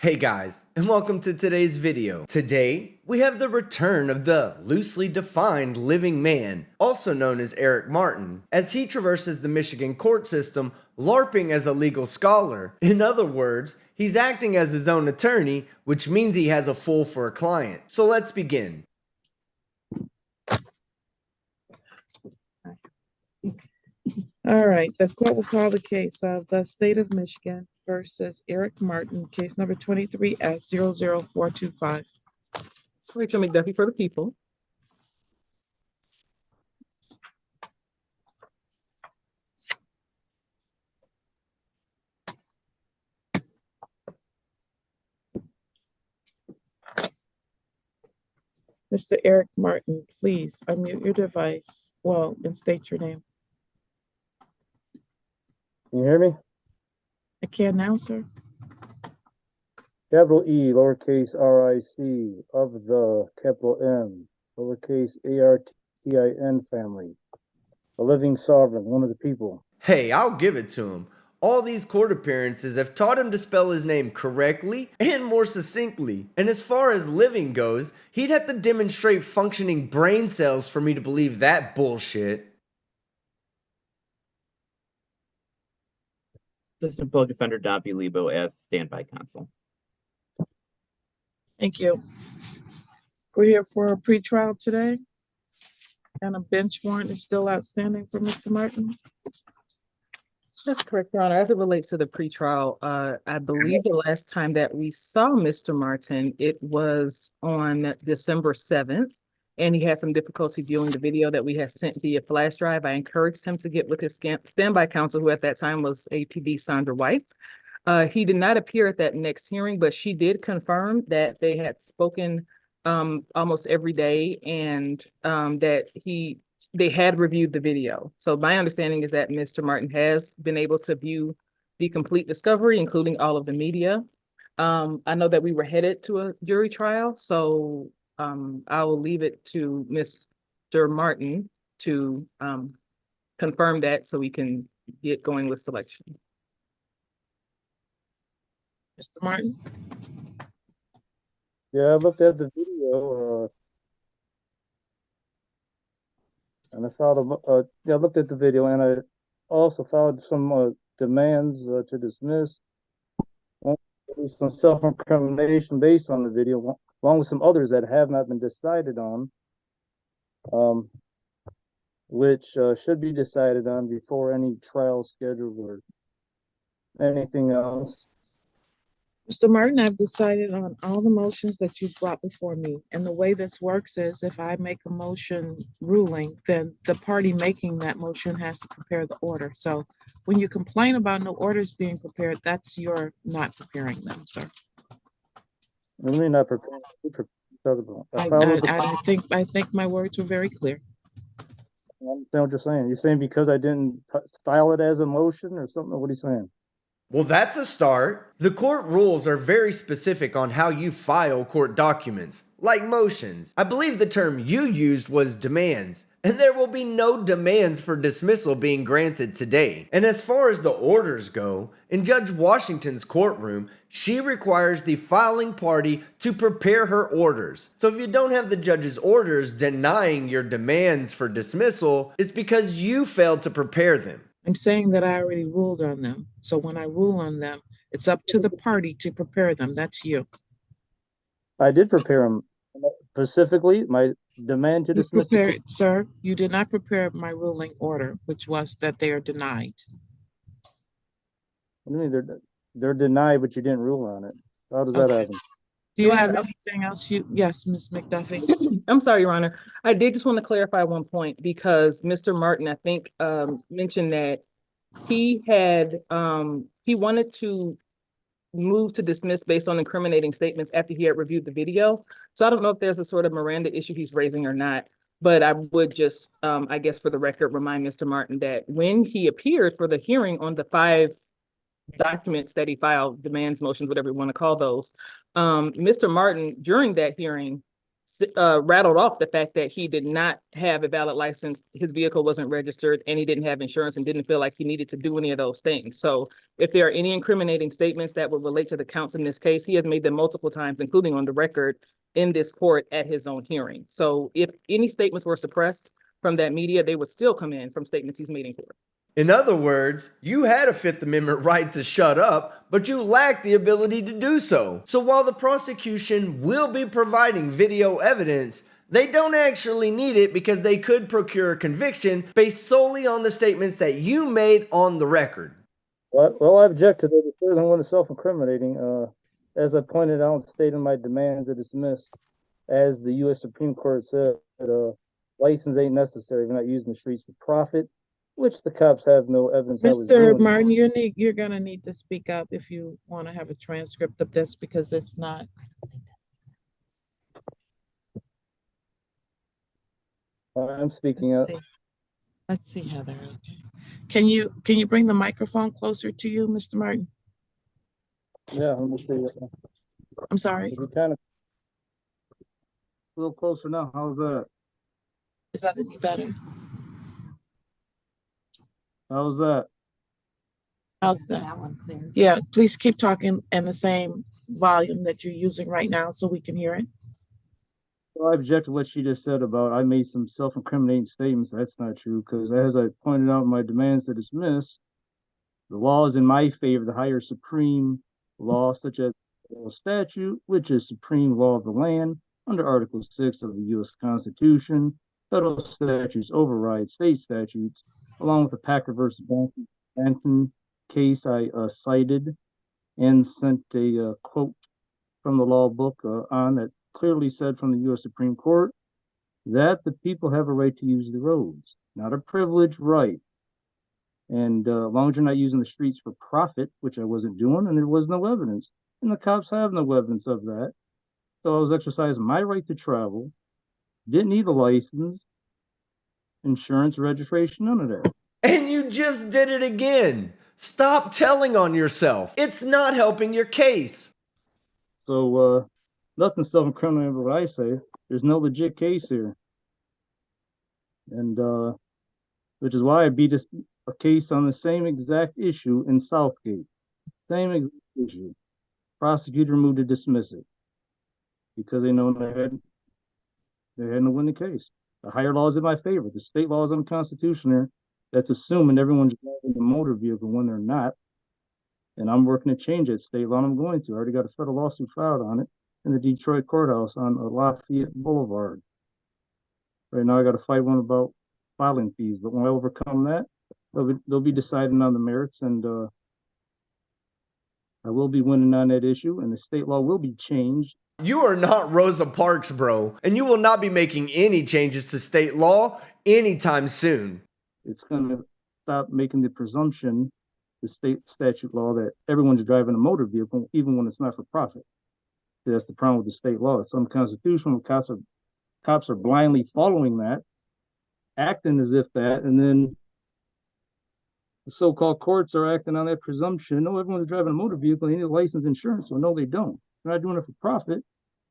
Hey guys, and welcome to today's video. Today, we have the return of the loosely defined living man, also known as Eric Martin, as he traverses the Michigan court system, LARPing as a legal scholar. In other words, he's acting as his own attorney, which means he has a fool for a client. So let's begin. All right, the court will call the case of the state of Michigan versus Eric Martin, case number 23S00425. Rachel McDuffie for the people. Mr. Eric Martin, please unmute your device, and state your name. Can you hear me? I can now, sir. Capital E, lowercase R-I-C, of the capital M, lowercase A-R-T-I-N family. A living sovereign, one of the people. Hey, I'll give it to him. All these court appearances have taught him to spell his name correctly and more succinctly. And as far as living goes, he'd have to demonstrate functioning brain cells for me to believe that bullshit. Assistant Public Defender Don Lebo as standby counsel. Thank you. We're here for a pretrial today, and a bench warrant is still outstanding for Mr. Martin. That's correct, Your Honor. As it relates to the pretrial, I believe the last time that we saw Mr. Martin, it was on December 7th, and he had some difficulty viewing the video that we had sent via flash drive. I encouraged him to get with his standby counsel, who at that time was APD Sandra White. He did not appear at that next hearing, but she did confirm that they had spoken almost every day and that they had reviewed the video. So my understanding is that Mr. Martin has been able to view the complete discovery, including all of the media. I know that we were headed to a jury trial, so I will leave it to Mr. Martin to confirm that so we can get going with selection. Mr. Martin? Yeah, I looked at the video, and I found I looked at the video, and I also found some demands to dismiss, some self-incrimination based on the video, along with some others that have not been decided on, which should be decided on before any trial schedule or anything else. Mr. Martin, I've decided on all the motions that you brought before me. And the way this works is if I make a motion ruling, then the party making that motion has to prepare the order. So when you complain about no orders being prepared, that's your not preparing them, sir. I mean, not prepared. I think my words were very clear. I understand what you're saying. You're saying because I didn't style it as a motion or something? What are you saying? Well, that's a start. The court rules are very specific on how you file court documents, like motions. I believe the term you used was demands, and there will be no demands for dismissal being granted today. And as far as the orders go, in Judge Washington's courtroom, she requires the filing party to prepare her orders. So if you don't have the judge's orders denying your demands for dismissal, it's because you failed to prepare them. I'm saying that I already ruled on them. So when I rule on them, it's up to the party to prepare them. That's you. I did prepare them. Specifically, my demand to dismiss. Sir, you did not prepare my ruling order, which was that they are denied. I mean, they're denied, but you didn't rule on it. How does that happen? Do you have anything else? Yes, Ms. McDuffie. I'm sorry, Your Honor. I did just want to clarify one point because Mr. Martin, I think, mentioned that he wanted to move to dismiss based on incriminating statements after he had reviewed the video. So I don't know if there's a sort of Miranda issue he's raising or not, but I would just, I guess for the record, remind Mr. Martin that when he appeared for the hearing on the 5 documents that he filed, demands, motions, whatever you want to call those, Mr. Martin, during that hearing, rattled off the fact that he did not have a valid license, his vehicle wasn't registered, and he didn't have insurance and didn't feel like he needed to do any of those things. So if there are any incriminating statements that would relate to the counts in this case, he has made them multiple times, including on the record in this court at his own hearing. So if any statements were suppressed from that media, they would still come in from statements he's made in court. In other words, you had a Fifth Amendment right to shut up, but you lacked the ability to do so. So while the prosecution will be providing video evidence, they don't actually need it because they could procure a conviction based solely on the statements that you made on the record. Well, I object to the third one is self-incriminating. As I pointed out and stated in my demand to dismiss, as the U.S. Supreme Court said, license ain't necessary. We're not using the streets for profit, which the cops have no evidence. Mr. Martin, you're gonna need to speak up if you want to have a transcript of this because it's not. I'm speaking up. Let's see, Heather. Okay. Can you bring the microphone closer to you, Mr. Martin? Yeah, let me see. I'm sorry. Kind of a little closer now. How's that? Is that any better? How's that? How's that? Yeah, please keep talking in the same volume that you're using right now so we can hear it. Well, I object to what she just said about I made some self-incriminating statements. That's not true because as I pointed out in my demands to dismiss, the law is in my favor, the higher supreme law, such as the statute, which is supreme law of the land under Article 6 of the U.S. Constitution. Federal statutes override state statutes, along with the Packer versus Banton case I cited and sent a quote from the law book on that clearly said from the U.S. Supreme Court that the people have a right to use the roads, not a privileged right. And as long as you're not using the streets for profit, which I wasn't doing, and there was no evidence, and the cops have no evidence of that. So I was exercising my right to travel, didn't need a license, insurance, registration, none of that. And you just did it again. Stop telling on yourself. It's not helping your case. So nothing self-incriminating about what I say. There's no legit case here. And which is why I beat a case on the same exact issue in Southgate. Same exact issue. Prosecutor moved to dismiss it because they know they had no winning case. The higher law is in my favor. The state law is unconstitutional. That's assuming everyone's driving a motor vehicle when they're not. And I'm working to change that state law, and I'm going to. I already got a federal lawsuit filed on it in the Detroit courthouse on Lafayette Boulevard. Right now, I got to fight one about filing fees. But when I overcome that, they'll be deciding on the merits, and I will be winning on that issue, and the state law will be changed. You are not Rosa Parks, bro, and you will not be making any changes to state law anytime soon. It's going to stop making the presumption, the state statute law, that everyone's driving a motor vehicle, even when it's not for profit. That's the problem with the state law. It's unconstitutional. Cops are blindly following that, acting as if that, and then the so-called courts are acting on that presumption. No, everyone's driving a motor vehicle. They need a license, insurance. So no, they don't. They're not doing it for profit.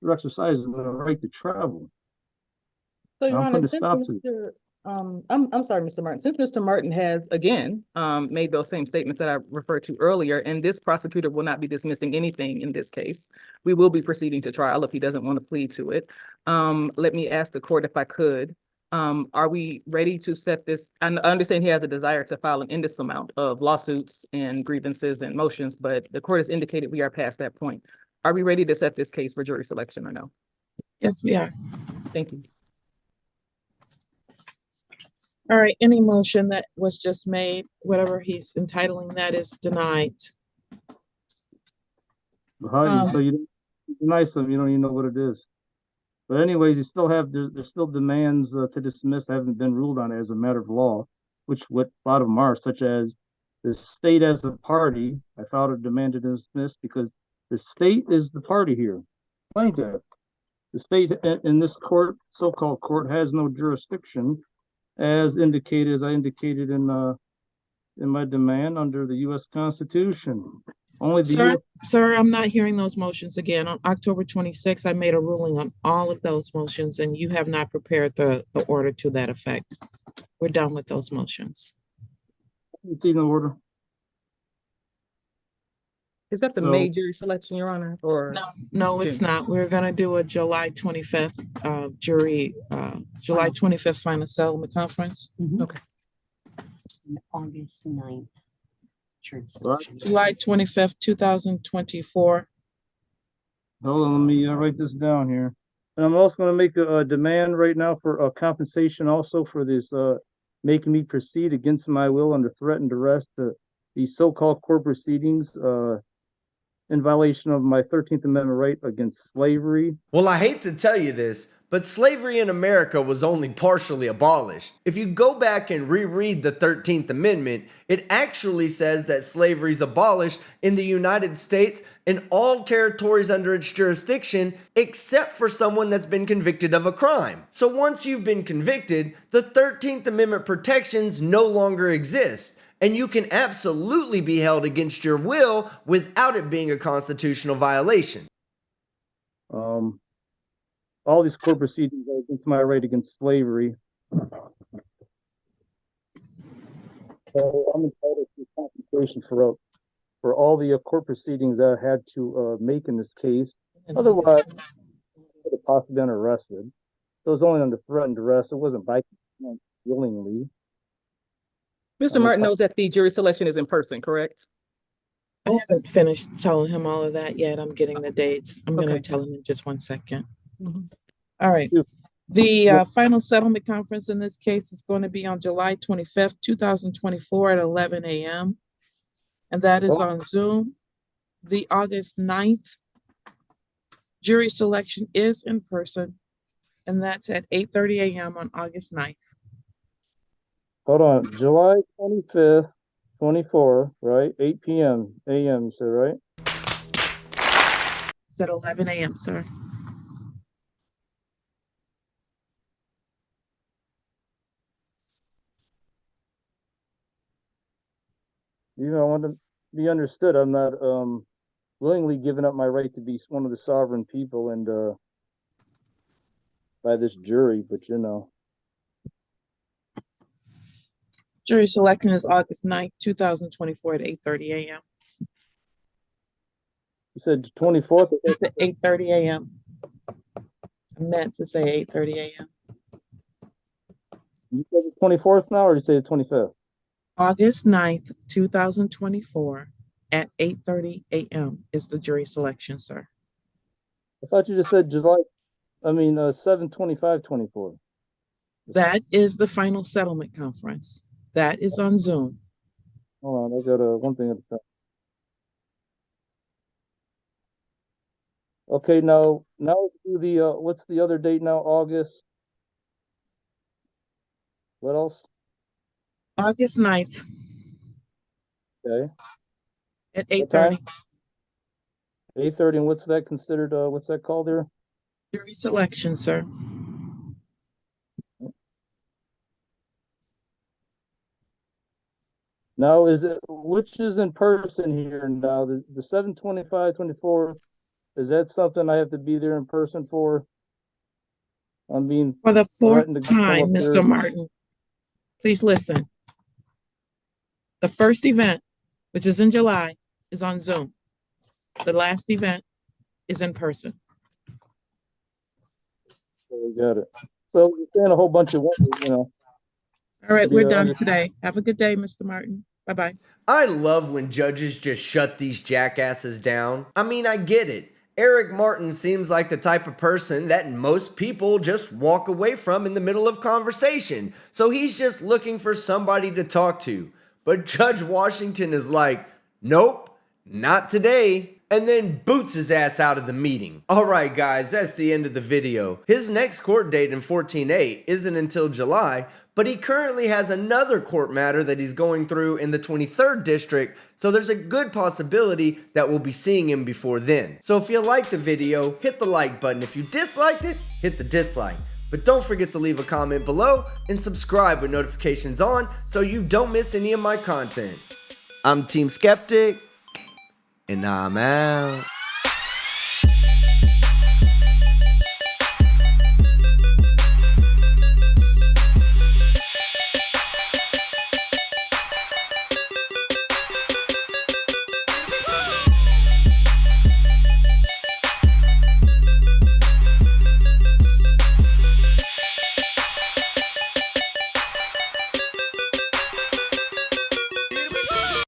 They're exercising the right to travel. So, Your Honor, since Mr. I'm sorry, Mr. Martin. Since Mr. Martin has again made those same statements that I referred to earlier, and this prosecutor will not be dismissing anything in this case, we will be proceeding to trial if he doesn't want to plead to it. Let me ask the court if I could. Are we ready to set this? I understand he has a desire to file an endless amount of lawsuits and grievances and motions, but the court has indicated we are past that point. Are we ready to set this case for jury selection or no? Yes, we are. Thank you. All right, any motion that was just made, whatever he's entitling that, is denied. So you deny something, you don't even know what it is. But anyways, you still have, there's still demands to dismiss that haven't been ruled on as a matter of law, which what a lot of them are, such as the state as a party. I filed a demand to dismiss because the state is the party here. Plaintiff. The state in this court, so-called court, has no jurisdiction, as I indicated in in my demand under the U.S. Constitution. Only the Sir, U.S. sir, I'm not hearing those motions again. On October 26th, I made a ruling on all of those motions and you have not prepared the order to that effect. We're done with those motions. Receiving order. Is that the So- May jury selection, Your Honor, or? No, it's not. We're gonna do a July 25th July 25th final settlement conference. Okay. August 9th. Jury Right. selection. July 25th, 2024. Hold on, let me write this down here. And I'm also going to make a demand right now for compensation also for this making me proceed against my will under threat and duress to these so-called court proceedings in violation of my 13th Amendment right against slavery. Well, I hate to tell you this, but slavery in America was only partially abolished. If you go back and reread the 13th Amendment, it actually says that slavery is abolished in the United States and all territories under its jurisdiction, except for someone that's been convicted of a crime. So once you've been convicted, the 13th Amendment protections no longer exist. And you can absolutely be held against your will without it being a constitutional violation. All these court proceedings are against my right against slavery. So I'm entitled to compensation for all the court proceedings that I had to make in this case. Otherwise, I would have possibly been arrested. So it was only under threat and duress. It wasn't by consent willingly. Mr. Martin knows that the jury selection is in person, correct? I haven't finished telling him all of that yet. I'm getting the dates. I'm gonna Okay. tell him in just one second. Mhm. All right. Yeah. The final settlement conference in this case is going to be on July 25th, 2024 at 11 a.m. And that is on Zoom. The August 9th jury selection is in person, and that's at 8:30 a.m. on August 9th. Hold on, July 25th, 24, right? 8 p.m. a.m. You said, right? It's at 11 a.m., sir. You know, I want to be understood. I'm not willingly giving up my right to be one of the sovereign people and by this jury, but you know. Jury selection is August 9th, 2024 at 8:30 a.m. You said 24th? It's at 8:30 a.m. I meant to say 8:30 a.m. You said the 24th now, or you say the 25th? August 9th, 2024 at 8:30 a.m. is the jury selection, sir. I thought you just said 7/25/24. That is the final settlement conference. That is on Zoom. Hold on, I got one thing at a time. Okay, now let's do the what's the other date now? August. What else? August 9th Okay. at What time? 8:30. 8:30, and what's that considered? What's that called there? Jury selection, sir. Now, which is in person here now? The 7/25/24, is that something I have to be there in person for? I'm being For the fourth threatened to come time, up there. Mr. Martin, please listen. The first event, which is in July, is on Zoom. The last event is in person. We got it. So you're saying a whole bunch of words, you know. All right, we're Yeah, done today. Have a good day, Mr. Martin. Bye-bye. I love when judges just shut these jackasses down. I mean, I get it. Eric Martin seems like the type of person that most people just walk away from in the middle of conversation. So he's just looking for somebody to talk to. But Judge Washington is like, nope, not today. And then boots his ass out of the meeting. Alright guys, that's the end of the video. His next court date in 14-8 isn't until July, but he currently has another court matter that he's going through in the 23rd district, so there's a good possibility that we'll be seeing him before then. So if you liked the video, hit the like button. If you disliked it, hit the dislike. But don't forget to leave a comment below and subscribe with notifications on so you don't miss any of my content. I'm Team Skeptic, and I'm out.